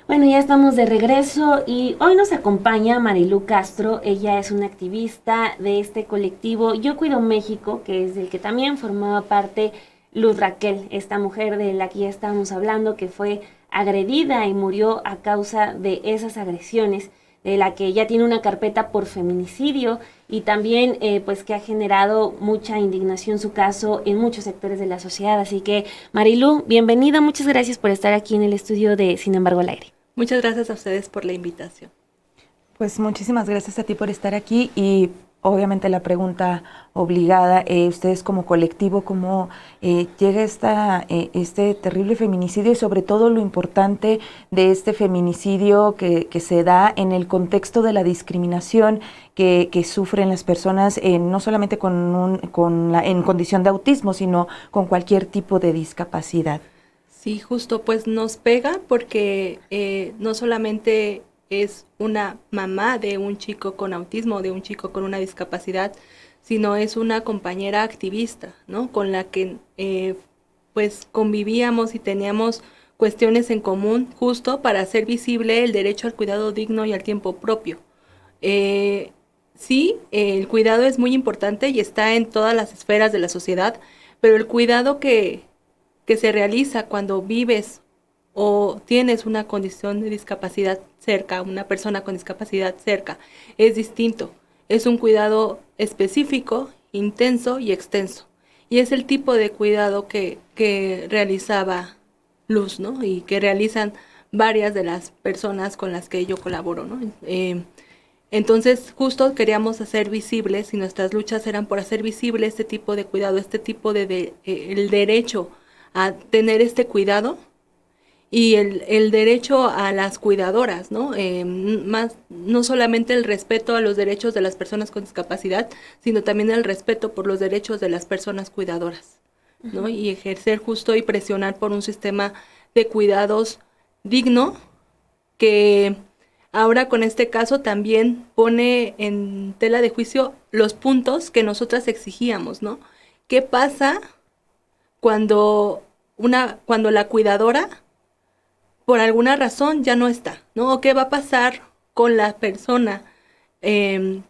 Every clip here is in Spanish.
Bueno, ya estamos de regreso y hoy nos acompaña Marilú Castro. Ella es una activista de este colectivo Yo Cuido México, que es del que también formaba parte Luz Raquel, esta mujer de la que ya estábamos hablando, que fue agredida y murió a causa de esas agresiones, de la que ya tiene una carpeta por feminicidio y también pues que ha generado mucha indignación su caso en muchos sectores de la sociedad. Así que Marilú, bienvenida, muchas gracias por estar aquí en el estudio de Sin embargo al aire. Muchas gracias a ustedes por la invitación. Pues muchísimas gracias a ti por estar aquí y obviamente la pregunta obligada, ustedes como colectivo, ¿cómo llega este terrible feminicidio y sobre todo lo importante de este feminicidio que se da en el contexto de la discriminación que sufren las personas, no solamente en condición de autismo, sino con cualquier tipo de discapacidad? Sí, justo, pues nos pega porque no solamente es una mamá de un chico con autismo, de un chico con una discapacidad, sino es una compañera activista, ¿no? Con la que pues convivíamos y teníamos cuestiones en común justo para hacer visible el derecho al cuidado digno y al tiempo propio. Eh, sí, el cuidado es muy importante y está en todas las esferas de la sociedad, pero el cuidado que se realiza cuando vives o tienes una condición de discapacidad cerca, una persona con discapacidad cerca, es distinto. Es un cuidado específico, intenso y extenso. Y es el tipo de cuidado que realizaba Luz, ¿no? Y que realizan varias de las personas con las que yo colaboro, ¿no? Entonces, justo queríamos hacer visibles, y nuestras luchas eran por hacer visible este tipo de cuidado, este tipo de el derecho a tener este cuidado y el derecho a las cuidadoras, ¿no? Más, no solamente el respeto a los derechos de las personas con discapacidad, sino también el respeto por los derechos de las personas cuidadoras, ¿no? Y ejercer justo y presionar por un sistema de cuidados digno que ahora con este caso también pone en tela de juicio los puntos que nosotras exigíamos, ¿no? ¿Qué pasa cuando la cuidadora por alguna razón ya no está, ¿no? ¿O qué va a pasar con la persona eh,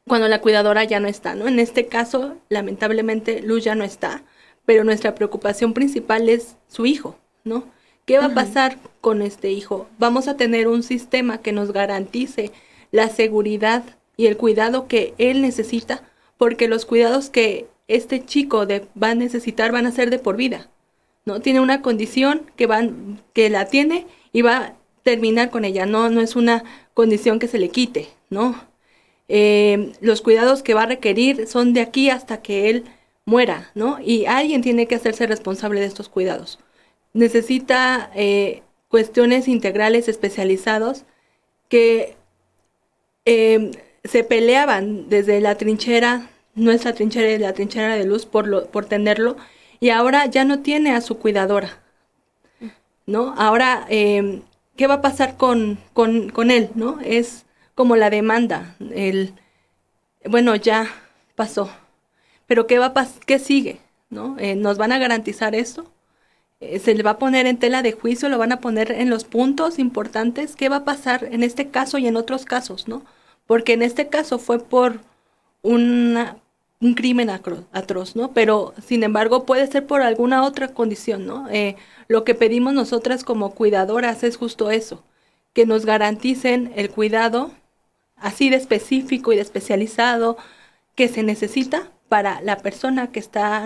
cuando la cuidadora ya no está, ¿no? En este caso, lamentablemente, Luz ya no está, pero nuestra preocupación principal es su hijo, ¿no? ¿Qué va a pasar con este hijo? Vamos a tener un sistema que nos garantice la seguridad y el cuidado que él necesita, porque los cuidados que este chico va a necesitar van a ser de por vida, ¿no? Tiene una condición que la tiene y va a terminar con ella, no es una condición que se le quite, ¿no? Los cuidados que va a requerir son de aquí hasta que él muera, ¿no? Y alguien tiene que hacerse responsable de estos cuidados. Necesita cuestiones integrales especializados que se peleaban desde la trinchera, nuestra trinchera y la trinchera de Luz por tenerlo, y ahora ya no tiene a su cuidadora, ¿no? Ahora, ¿qué va a pasar con él, ¿no? Es como la demanda, bueno, ya pasó, pero ¿qué sigue, ¿no? ¿Nos van a garantizar esto? ¿Se le va a poner en tela de juicio? ¿Lo van a poner en los puntos importantes? ¿Qué va a pasar en este caso y en otros casos, ¿no? Porque en este caso fue por un crimen atroz, ¿no? Pero, sin embargo, puede ser por alguna otra condición, ¿no? Lo que pedimos nosotras como cuidadoras es justo eso, que nos garanticen el cuidado así de específico y de especializado que se necesita para la persona que está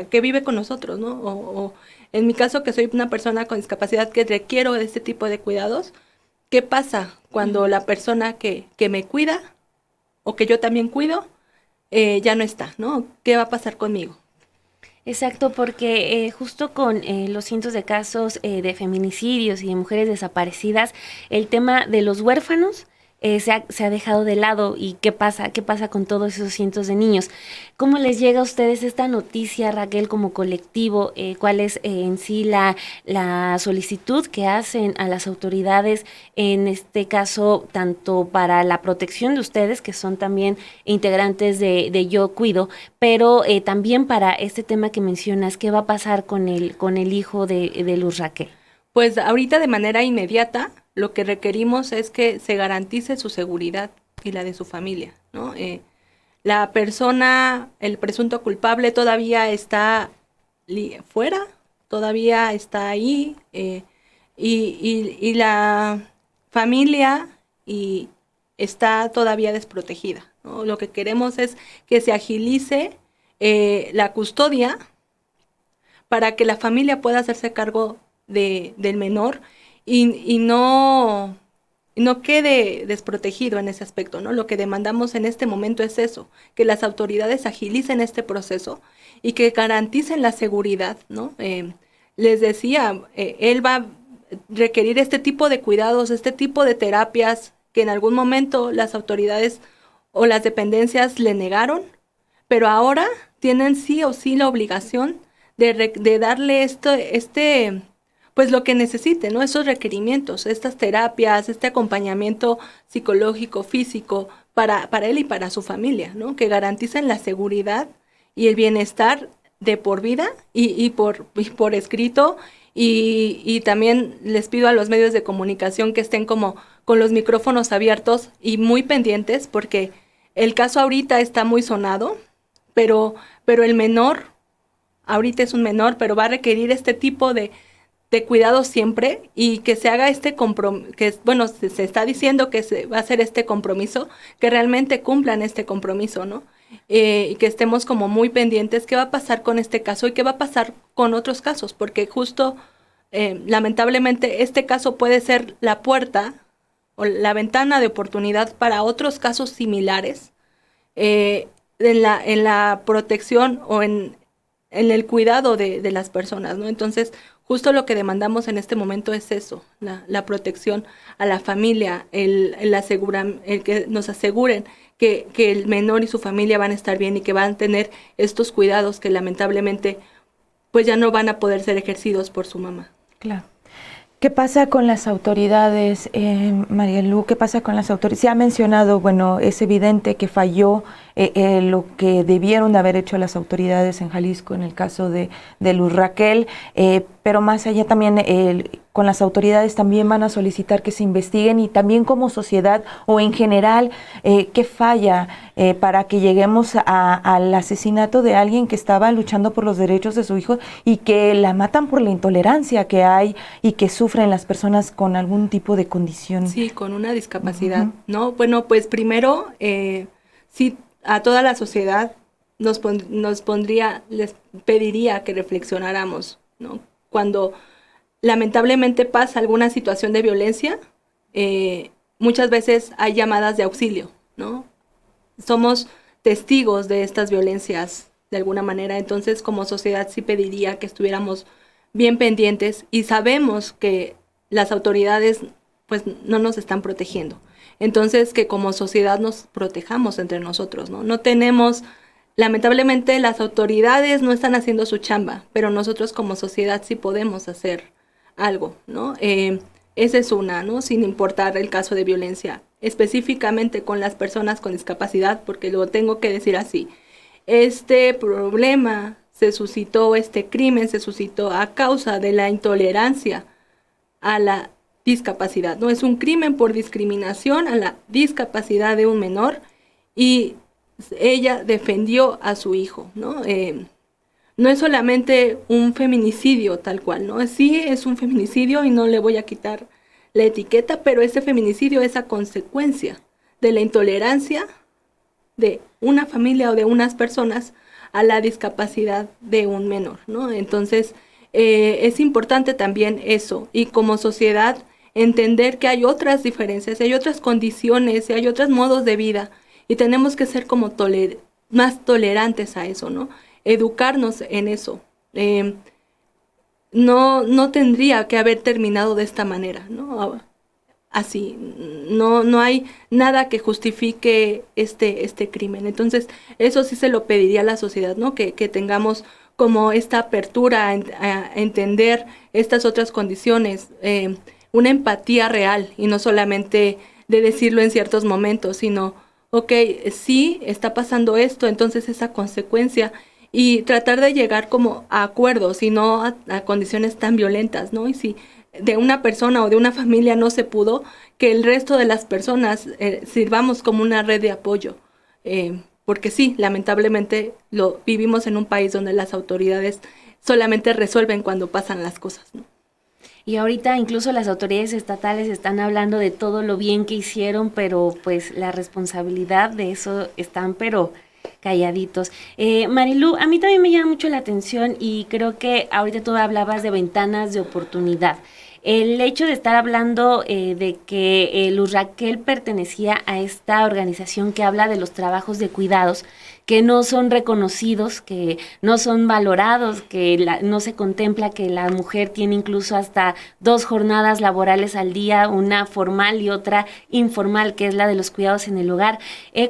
que vive con nosotros, ¿no? O en mi caso, que soy una persona con discapacidad que requiero de este tipo de cuidados, ¿qué pasa cuando la persona que me cuida o que yo también cuido ya no está, ¿no? ¿Qué va a pasar conmigo? Exacto, porque justo con los cientos de casos de feminicidios y de mujeres desaparecidas, el tema de los huérfanos se ha dejado de lado. ¿Y qué pasa? ¿Qué pasa con todos esos cientos de niños? ¿Cómo les llega a ustedes esta noticia, Raquel, como colectivo? ¿Cuál es en sí la solicitud que hacen a las autoridades, en este caso, tanto para la protección de ustedes, que son también integrantes de Yo Cuido, pero también para este tema que mencionas? ¿Qué va a pasar con el hijo de Luz Raquel? Pues ahorita de manera inmediata lo que requerimos es que se garantice su seguridad y la de su familia, ¿no? La persona, el presunto culpable todavía está fuera, todavía está ahí, y la familia está todavía desprotegida, ¿no? Lo que queremos es que se agilice la custodia para que la familia pueda hacerse cargo del menor y no quede desprotegido en ese aspecto, ¿no? Lo que demandamos en este momento es eso, que las autoridades agilicen este proceso y que garanticen la seguridad, ¿no? Les decía, él va a requerir este tipo de cuidados, este tipo de terapias que en algún momento las autoridades o las dependencias le negaron, pero ahora tienen sí o sí la obligación de darle pues lo que necesite, ¿no? Esos requerimientos, estas terapias, este acompañamiento psicológico, físico, para él y para su familia, ¿no? Que garanticen la seguridad y el bienestar de por vida y por escrito. Y también les pido a los medios de comunicación que estén como con los micrófonos abiertos y muy pendientes, porque el caso ahorita está muy sonado, pero el menor, ahorita es un menor, pero va a requerir este tipo de cuidado siempre, y que se haga este compromiso, que bueno, se está diciendo que se va a hacer este compromiso, que realmente cumplan este compromiso, ¿no? Y que estemos como muy pendientes qué va a pasar con este caso y qué va a pasar con otros casos, porque justo, lamentablemente, este caso puede ser la puerta o la ventana de oportunidad para otros casos similares, en la protección o en el cuidado de las personas, ¿no? Entonces, justo lo que demandamos en este momento es eso, la protección a la familia, el que nos aseguren que el menor y su familia van a estar bien y que van a tener estos cuidados que lamentablemente pues ya no van a poder ser ejercidos por su mamá. Claro. ¿Qué pasa con las autoridades, Marielu? ¿Qué pasa con las autoridades? Se ha mencionado, bueno, es evidente que falló lo que debieron de haber hecho las autoridades en Jalisco en el caso de Luz Raquel, pero más allá también con las autoridades también van a solicitar que se investiguen, y también como sociedad o en general, ¿qué falla para que lleguemos al asesinato de alguien que estaba luchando por los derechos de su hijo y que la matan por la intolerancia que hay y que sufren las personas con algún tipo de condición? Sí, con una discapacidad, ¿no? Bueno, pues primero, sí, a toda la sociedad les pediría que reflexionáramos, ¿no? Cuando lamentablemente pasa alguna situación de violencia, muchas veces hay llamadas de auxilio, ¿no? Somos testigos de estas violencias de alguna manera, entonces como sociedad sí pediría que estuviéramos bien pendientes, y sabemos que las autoridades pues no nos están protegiendo. Entonces que como sociedad nos protejamos entre nosotros, ¿no? No tenemos, lamentablemente las autoridades no están haciendo su chamba, pero nosotros como sociedad sí podemos hacer algo, ¿no? Esa es una, ¿no? Sin importar el caso de violencia, específicamente con las personas con discapacidad, porque lo tengo que decir así. Este problema este crimen se suscitó a causa de la intolerancia a la discapacidad, ¿no? Es un crimen por discriminación a la discapacidad de un menor, y ella defendió a su hijo, ¿no? No es solamente un feminicidio tal cual, ¿no? Sí es un feminicidio y no le voy a quitar la etiqueta, pero este feminicidio es a consecuencia de la intolerancia de una familia o de unas personas a la discapacidad de un menor, ¿no? Entonces, es importante también eso, y como sociedad entender que hay otras diferencias, hay otras condiciones, hay otros modos de vida, y tenemos que ser como más tolerantes a eso, ¿no? Educarnos en eso. No tendría que haber terminado de esta manera, ¿no? Así, no hay nada que justifique este crimen. Entonces, eso sí se lo pediría a la sociedad, ¿no? Que tengamos como esta apertura a entender estas otras condiciones, una empatía real, y no solamente de decirlo en ciertos momentos, sino, ok, sí, está pasando esto, entonces esa consecuencia, y tratar de llegar como a acuerdos y no a condiciones tan violentas, ¿no? Y si de una persona o de una familia no se pudo, que el resto de las personas sirvamos como una red de apoyo. Porque sí, lamentablemente vivimos en un país donde las autoridades solamente resuelven cuando pasan las cosas, ¿no? Y ahorita incluso las autoridades estatales están hablando de todo lo bien que hicieron, pero pues la responsabilidad de eso están, pero calladitos. Marilú, a mí también me llama mucho la atención y creo que ahorita tú hablabas de ventanas de oportunidad. El hecho de estar hablando de que Luz Raquel pertenecía a esta organización que habla de los trabajos de cuidados, que no son reconocidos, que no son valorados, que no se contempla que la mujer tiene incluso hasta 2 jornadas laborales al día, una formal y otra informal, que es la de los cuidados en el hogar.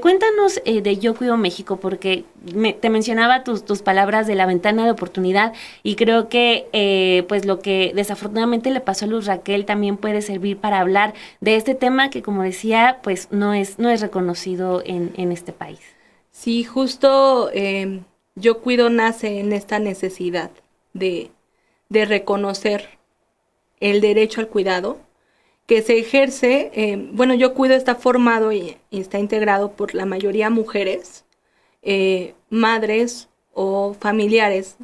Cuéntanos de Yo Cuido México, porque te mencionaba tus palabras de la ventana de oportunidad y creo que pues lo que desafortunadamente le pasó a Luz Raquel también puede servir para hablar de este tema que, como decía, pues no es reconocido en este país. Sí, justo Yo Cuido nace en esta necesidad de reconocer el derecho al cuidado que se ejerce. Bueno, Yo Cuido está formado y está integrado por la mayoría mujeres, madres o familiares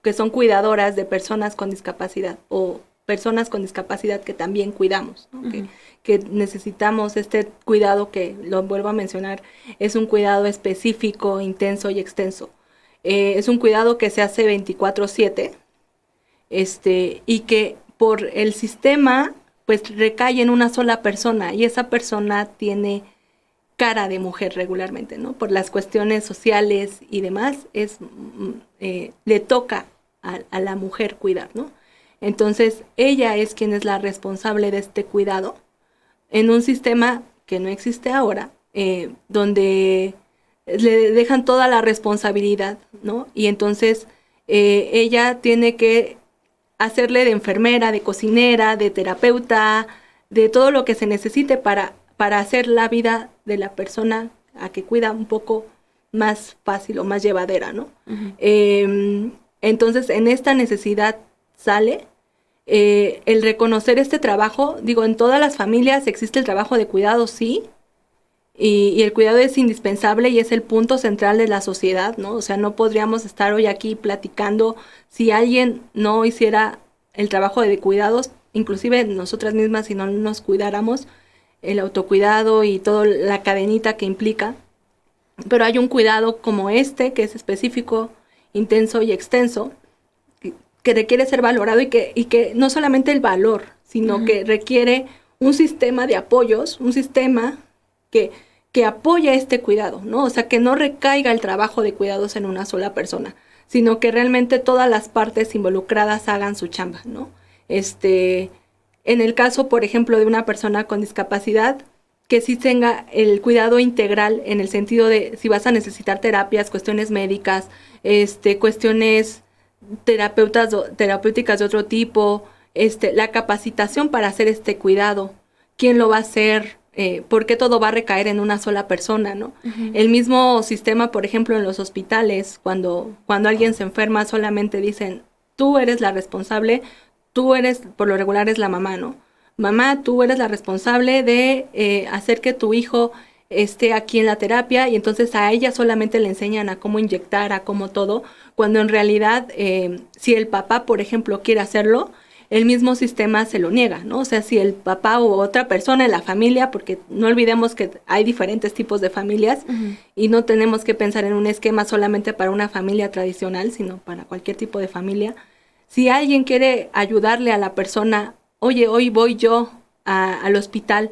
que son cuidadoras de personas con discapacidad o personas con discapacidad que también cuidamos, ¿no? Uh-huh. Que necesitamos este cuidado que, lo vuelvo a mencionar, es un cuidado específico, intenso y extenso. Es un cuidado que se hace 24/7 y que por el sistema pues recae en una sola persona y esa persona tiene cara de mujer regularmente, ¿no? Por las cuestiones sociales y demás, le toca a la mujer cuidar, ¿no? Entonces, ella es quien es la responsable de este cuidado en un sistema que no existe ahora, donde le dejan toda la responsabilidad, ¿no? Y entonces ella tiene que hacerle de enfermera, de cocinera, de terapeuta, de todo lo que se necesite para hacer la vida de la persona a que cuida un poco más fácil o más llevadera, ¿no? Uh-huh. Entonces, en esta necesidad sale el reconocer este trabajo. Digo, en todas las familias existe el trabajo de cuidado, sí, y el cuidado es indispensable y es el punto central de la sociedad, ¿no? O sea, no podríamos estar hoy aquí platicando si alguien no hiciera el trabajo de cuidados, inclusive nosotras mismas, si no nos cuidáramos, el autocuidado y toda la cadenita que implica. Pero hay un cuidado como este, que es específico, intenso y extenso, que requiere ser valorado y que no solamente el valor, sino uh-huh. que requiere un sistema de apoyos, un sistema que apoya este cuidado, ¿no? O sea, que no recaiga el trabajo de cuidados en una sola persona, sino que realmente todas las partes involucradas hagan su chamba, ¿no? En el caso, por ejemplo, de una persona con discapacidad, que sí tenga el cuidado integral en el sentido de si vas a necesitar terapias, cuestiones médicas, cuestiones terapéuticas de otro tipo, la capacitación para hacer este cuidado, quién lo va a hacer, por qué todo va a recaer en una sola persona, ¿no? Uh-huh. El mismo sistema, por ejemplo, en los hospitales, cuando alguien se enferma, solamente dicen, tú eres la responsable, tú eres, por lo regular es la mamá, ¿no? Mamá, tú eres la responsable de hacer que tu hijo esté aquí en la terapia, y entonces a ella solamente le enseñan a cómo inyectar, a cómo todo, cuando en realidad si el papá, por ejemplo, quiere hacerlo, el mismo sistema se lo niega, ¿no? O sea, si el papá u otra persona en la familia, porque no olvidemos que hay diferentes tipos de familias, uh-huh. y no tenemos que pensar en un esquema solamente para una familia tradicional, sino para cualquier tipo de familia. Si alguien quiere ayudarle a la persona, oye, hoy voy yo al hospital,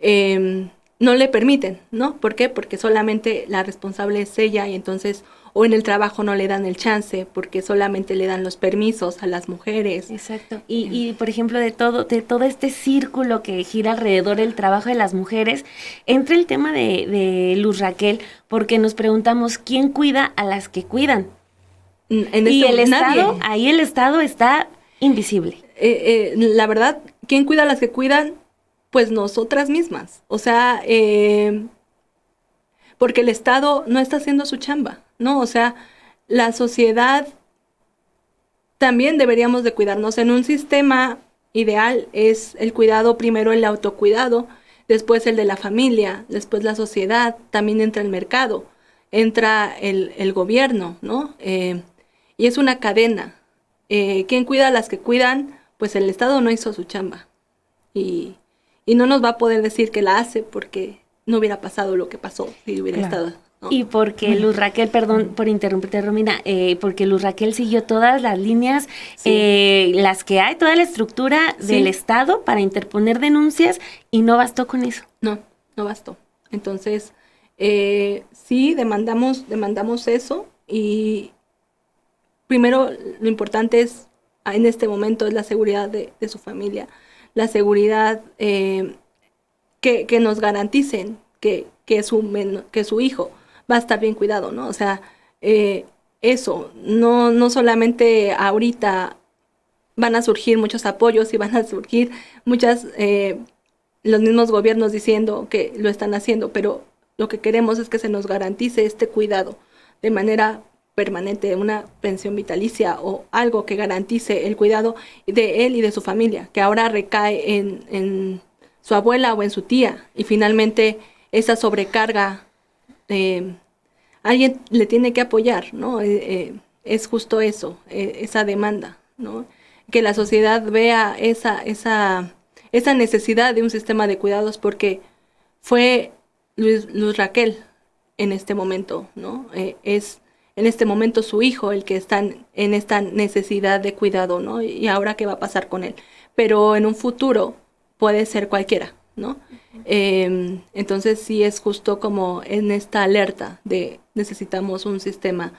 no le permiten, ¿no? ¿Por qué? Porque solamente la responsable es ella, y entonces, o en el trabajo no le dan el chance, porque solamente le dan los permisos a las mujeres. Exacto. Y por ejemplo, de todo este círculo que gira alrededor del trabajo de las mujeres, entra el tema de Luz Raquel, porque nos preguntamos, ¿quién cuida a las que cuidan? Y el Estado, ahí el Estado está invisible. La verdad, ¿quién cuida a las que cuidan? Pues nosotras mismas. O sea, porque el Estado no está haciendo su chamba, ¿no? O sea, la sociedad también deberíamos de cuidarnos. En un sistema ideal es el cuidado, primero el autocuidado, después el de la familia, después la sociedad, también entra el mercado, entra el gobierno, ¿no? Y es una cadena. ¿Quién cuida a las que cuidan? Pues el Estado no hizo su chamba. Y no nos va a poder decir que la hace porque no hubiera pasado lo que pasó si hubiera estado, ¿no? Y porque Luz Raquel, perdón por interrumpirte, Romina, porque Luz Raquel siguió todas las líneas, las que hay, toda la estructura del Estado para interponer denuncias y no bastó con eso. No bastó. Entonces, sí, demandamos eso y primero lo importante es, en este momento, es la seguridad de su familia, la seguridad que nos garanticen que su hijo va a estar bien cuidado, ¿no? O sea, eso, no solamente ahorita van a surgir muchos apoyos y van a surgir los mismos gobiernos diciendo que lo están haciendo, pero lo que queremos es que se nos garantice este cuidado de manera permanente, una pensión vitalicia o algo que garantice el cuidado de él y de su familia, que ahora recae en su abuela o en su tía, y finalmente esa sobrecarga alguien le tiene que apoyar, ¿no? Es justo eso, esa demanda, ¿no? Que la sociedad vea esa necesidad de un sistema de cuidados, porque fue Luz Raquel en este momento, ¿no? Es en este momento su hijo el que está en esta necesidad de cuidado, ¿no? Y ahora qué va a pasar con él. Pero en un futuro puede ser cualquiera, ¿no? Entonces sí es justo como en esta alerta de necesitamos un sistema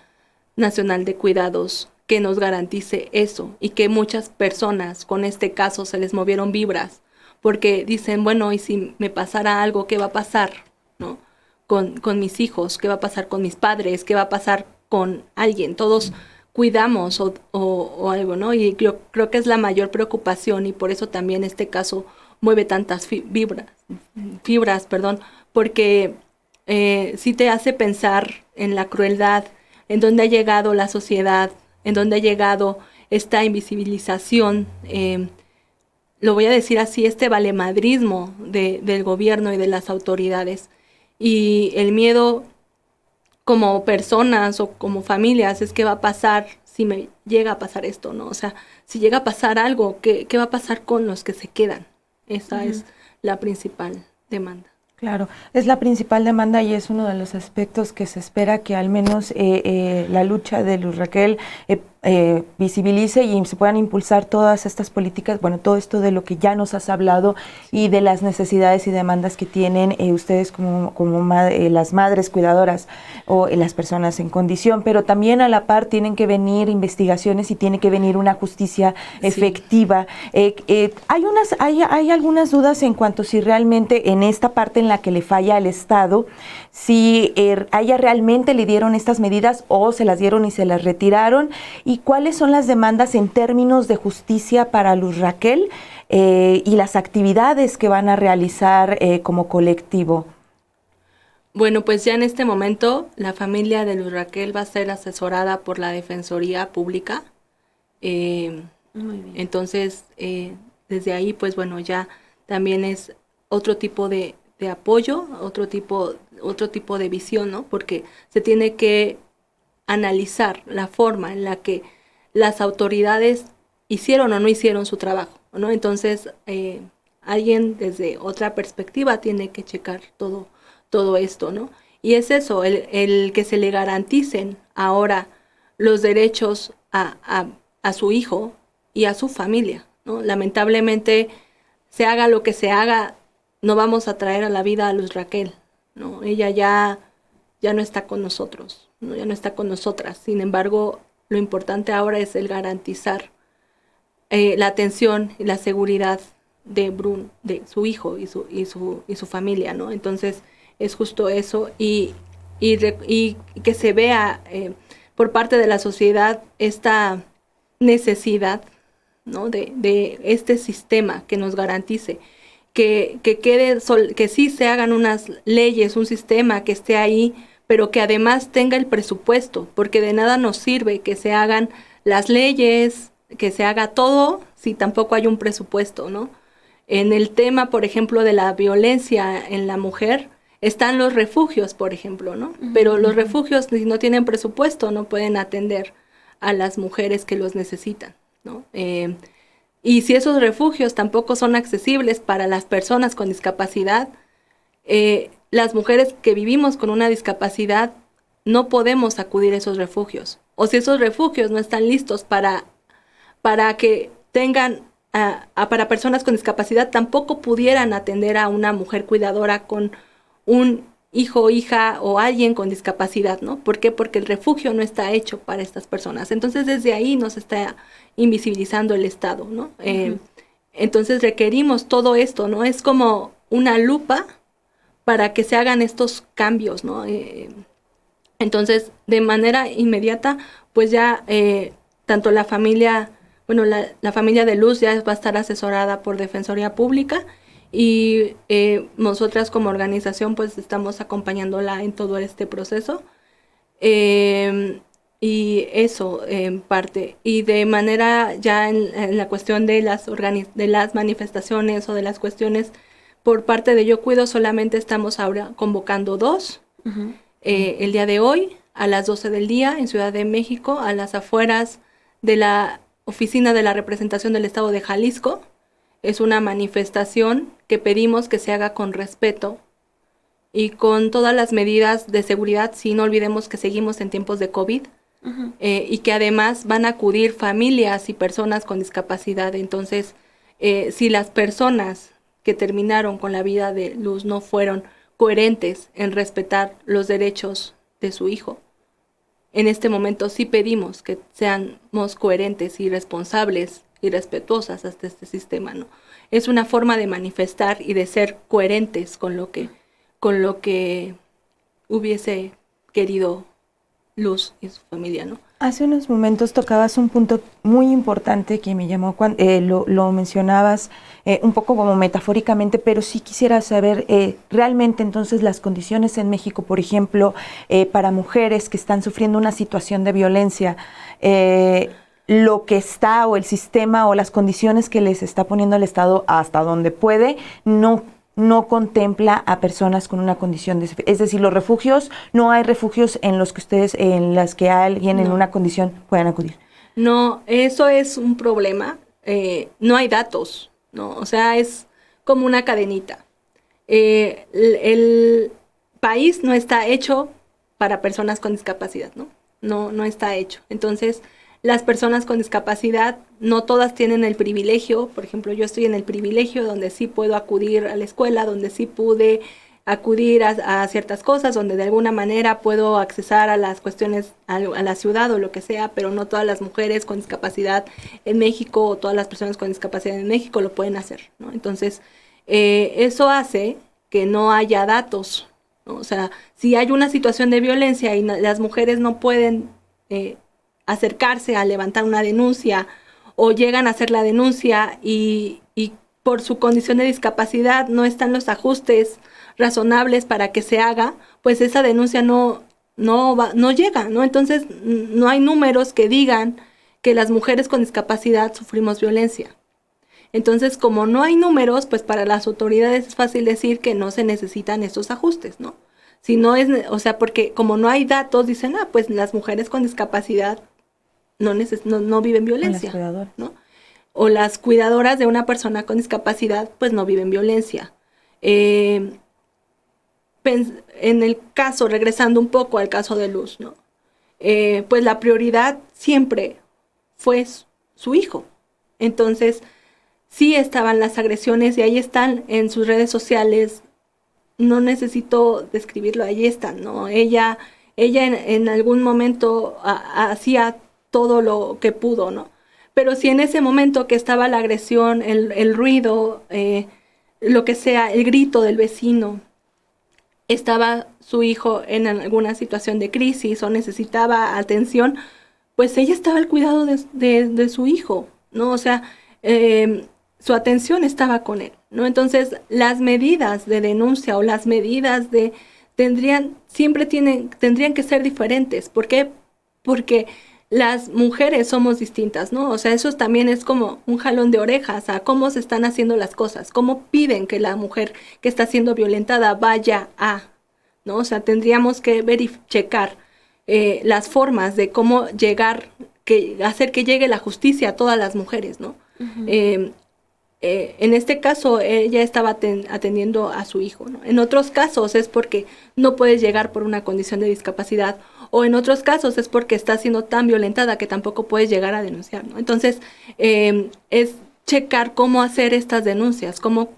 nacional de cuidados que nos garantice eso, y que muchas personas con este caso se les movieron vibras porque dicen, bueno, y si me pasara algo, ¿qué va a pasar, no? Con mis hijos, ¿qué va a pasar con mis padres? ¿Qué va a pasar con alguien? Todos cuidamos o algo, ¿no? Y yo creo que es la mayor preocupación, y por eso también este caso mueve tantas fibras, porque sí te hace pensar en la crueldad, en dónde ha llegado la sociedad, en dónde ha llegado esta invisibilización, lo voy a decir así, este valemadrismo del gobierno y de las autoridades, y el miedo como personas o como familias es qué va a pasar si me llega a pasar esto, ¿no? O sea, si llega a pasar algo, ¿qué va a pasar con los que se quedan? Esa es la principal demanda. Claro, es la principal demanda y es uno de los aspectos que se espera que al menos la lucha de Luz Raquel visibilice y se puedan impulsar todas estas políticas, bueno, todo esto de lo que ya nos has hablado y de las necesidades y demandas que tienen ustedes como las madres cuidadoras o las personas en condición, pero también a la par tienen que venir investigaciones y tiene que venir una justicia efectiva. Hay algunas dudas en cuanto si realmente en esta parte en la que le falla al Estado, si a ella realmente le dieron estas medidas o se las dieron y se las retiraron, y cuáles son las demandas en términos de justicia para Luz Raquel y las actividades que van a realizar como colectivo. Bueno, pues ya en este momento la familia de Luz Raquel va a ser asesorada por la Defensoría Pública. Muy bien. Entonces, desde ahí, pues bueno, ya también es otro tipo de apoyo, otro tipo de visión, ¿no? Porque se tiene que analizar la forma en la que las autoridades hicieron o no hicieron su trabajo, ¿no? Entonces, alguien desde otra perspectiva tiene que checar todo esto, ¿no? Y es eso, el que se le garanticen ahora los derechos a su hijo y a su familia, ¿no? Lamentablemente, se haga lo que se haga, no vamos a traer a la vida a Luz Raquel, ¿no? Ella ya no está con nosotros, ¿no? Ya no está con nosotras. Sin embargo, lo importante ahora es el garantizar la atención y la seguridad de su hijo y su familia, ¿no? Entonces, es justo eso, y que se vea por parte de la sociedad esta necesidad, ¿no? de este sistema que nos garantice que sí se hagan unas leyes, un sistema que esté ahí, pero que además tenga el presupuesto, porque de nada nos sirve que se hagan las leyes, que se haga todo si tampoco hay un presupuesto, ¿no? En el tema, por ejemplo, de la violencia en la mujer, están los refugios, por ejemplo, ¿no? Pero los refugios, si no tienen presupuesto, no pueden atender a las mujeres que los necesitan, ¿no? Y si esos refugios tampoco son accesibles para las personas con discapacidad, las mujeres que vivimos con una discapacidad no podemos acudir a esos refugios. O si esos refugios no están listos para que tengan, para personas con discapacidad, tampoco pudieran atender a una mujer cuidadora con un hijo, hija o alguien con discapacidad, ¿no? ¿Por qué? Porque el refugio no está hecho para estas personas. Entonces, desde ahí nos está invisibilizando el Estado, ¿no? Entonces, requerimos todo esto, ¿no? Es como una lupa para que se hagan estos cambios, ¿no? Entonces, de manera inmediata, pues ya tanto la familia, bueno, la familia de Luz ya va a estar asesorada por Defensoría Pública y nosotras como organización pues estamos acompañándola en todo este proceso. Y eso en parte. Y de manera ya en la cuestión de las manifestaciones o de las cuestiones por parte de Yo Cuido, solamente estamos ahora convocando 2. El día de hoy, a las 12 del día, en Ciudad de México, a las afueras de la oficina de la representación del Estado de Jalisco. Es una manifestación que pedimos que se haga con respeto y con todas las medidas de seguridad, si no olvidemos que seguimos en tiempos de COVID, y que además van a acudir familias y personas con discapacidad. Entonces, si las personas que terminaron con la vida de Luz no fueron coherentes en respetar los derechos de su hijo, en este momento sí pedimos que seamos coherentes y responsables y respetuosas hasta este sistema, ¿no? Es una forma de manifestar y de ser coherentes con lo que hubiese querido Luz y su familia, ¿no? Hace unos momentos tocabas un punto muy importante que me llamó, lo mencionabas un poco como metafóricamente, pero sí quisiera saber realmente entonces las condiciones en México, por ejemplo, para mujeres que están sufriendo una situación de violencia, lo que está o el sistema o las condiciones que les está poniendo el Estado hasta donde puede, no contempla a personas con una condición de... Es decir, los refugios, no hay refugios en las que alguien en una condición puedan acudir. No, eso es un problema. No hay datos, ¿no? O sea, es como una cadenita. El país no está hecho para personas con discapacidad, ¿no? No está hecho. Entonces, las personas con discapacidad no todas tienen el privilegio. Por ejemplo, yo estoy en el privilegio donde sí puedo acudir a la escuela, donde sí pude acudir a ciertas cosas, donde de alguna manera puedo accesar a las cuestiones, a la ciudad o lo que sea, pero no todas las mujeres con discapacidad en México o todas las personas con discapacidad en México lo pueden hacer, ¿no? Entonces, eso hace que no haya datos, ¿no? O sea, si hay una situación de violencia y las mujeres no pueden acercarse a levantar una denuncia o llegan a hacer la denuncia y por su condición de discapacidad no están los ajustes razonables para que se haga, pues esa denuncia no llega, ¿no? Entonces no hay números que digan que las mujeres con discapacidad sufrimos violencia. Entonces, como no hay números, pues para las autoridades es fácil decir que no se necesitan estos ajustes, ¿no? Si no es, o sea, porque como no hay datos, dicen, pues las mujeres con discapacidad no viven violencia, ¿no? O las cuidadoras de una persona con discapacidad, pues no viven violencia. En el caso, regresando un poco al caso de Luz, ¿no? Pues la prioridad siempre fue su hijo. Entonces, sí estaban las agresiones y ahí están en sus redes sociales. No necesito describirlo, ahí están, ¿no? Ella en algún momento hacía todo lo que pudo, ¿no? Pero si en ese momento que estaba la agresión, el ruido, lo que sea, el grito del vecino, estaba su hijo en alguna situación de crisis o necesitaba atención, pues ella estaba al cuidado de su hijo, ¿no? O sea, su atención estaba con él, ¿no? Entonces, las medidas de denuncia o las medidas tendrían que ser diferentes. ¿Por qué? Porque las mujeres somos distintas, ¿no? O sea, eso también es como un jalón de orejas a cómo se están haciendo las cosas, cómo piden que la mujer que está siendo violentada vaya a, ¿no? O sea, tendríamos que checar las formas de cómo hacer que llegue la justicia a todas las mujeres, ¿no? Uh-huh. En este caso, ella estaba atendiendo a su hijo, ¿no? En otros casos es porque no puedes llegar por una condición de discapacidad, o en otros casos es porque está siendo tan violentada que tampoco puedes llegar a denunciar, ¿no? Entonces, es checar cómo hacer estas denuncias, cómo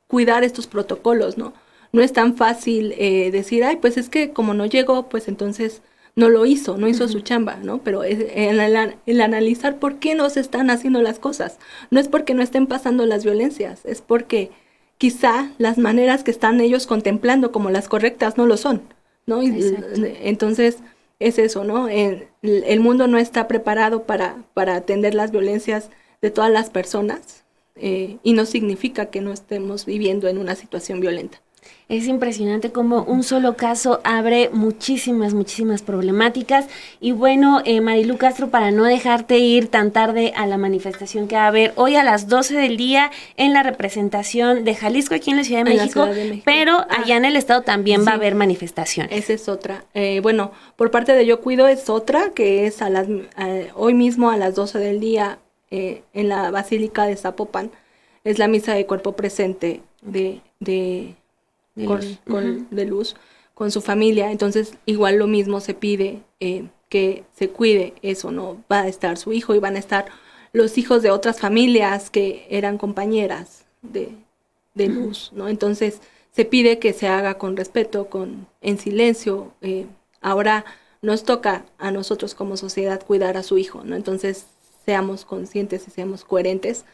cuidar estos protocolos, ¿no? No es tan fácil decir, ay, pues es que como no llegó, pues entonces no lo hizo, no hizo su chamba, ¿no? Pero el analizar por qué no se están haciendo las cosas. No es porque no estén pasando las violencias, es porque quizá las maneras que están ellos contemplando como las correctas no lo son, ¿no? Entonces, es eso, ¿no? El mundo no está preparado para atender las violencias de todas las personas y no significa que no estemos viviendo en una situación violenta. Es impresionante cómo un solo caso abre muchísimas problemáticas. Y bueno, Marilu Castro, para no dejarte ir tan tarde a la manifestación que va a haber hoy a las 12 del día en la representación de Jalisco, aquí en la Ciudad de México, pero allá en el estado también va a haber manifestaciones. Esa es otra. Bueno, por parte de Yo Cuido es otra, que es hoy mismo a las 12 del día en la Basílica de Zapopan. Es la misa de cuerpo presente de luz con su familia. Entonces igual lo mismo se pide que se cuide eso, ¿no? Va a estar su hijo y van a estar los hijos de otras familias que eran compañeras de luz, ¿no? Entonces se pide que se haga con respeto, en silencio. Ahora nos toca a nosotros como sociedad cuidar a su hijo, ¿no? Entonces seamos conscientes y seamos coherentes.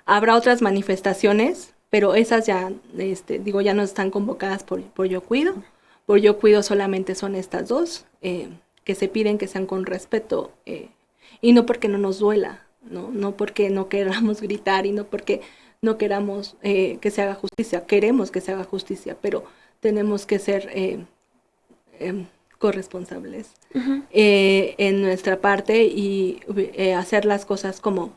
Habrá otras manifestaciones, pero esas ya, ya no están convocadas por Yo Cuido. Por Yo Cuido solamente son estas dos, que se piden que sean con respeto, y no porque no nos duela, no porque no queramos gritar y no porque no queramos que se haga justicia. Queremos que se haga justicia, pero tenemos que ser corresponsables en nuestra parte y hacer las cosas como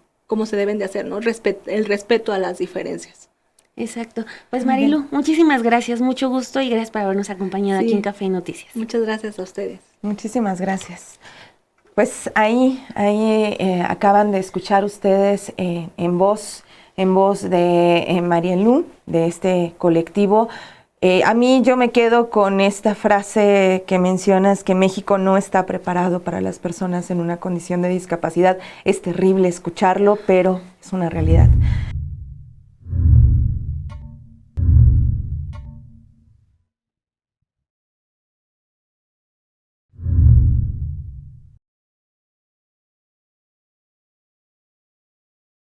se deben de hacer, ¿no? El respeto a las diferencias. Exacto. Pues Marilu, muchísimas gracias, mucho gusto y gracias por habernos acompañado aquí en Café y Noticias. Muchas gracias a ustedes. Muchísimas gracias. Pues ahí acaban de escuchar ustedes en voz de Marielu, de este colectivo. A mí yo me quedo con esta frase que mencionas, que México no está preparado para las personas en una condición de discapacidad. Es terrible escucharlo, pero es una realidad.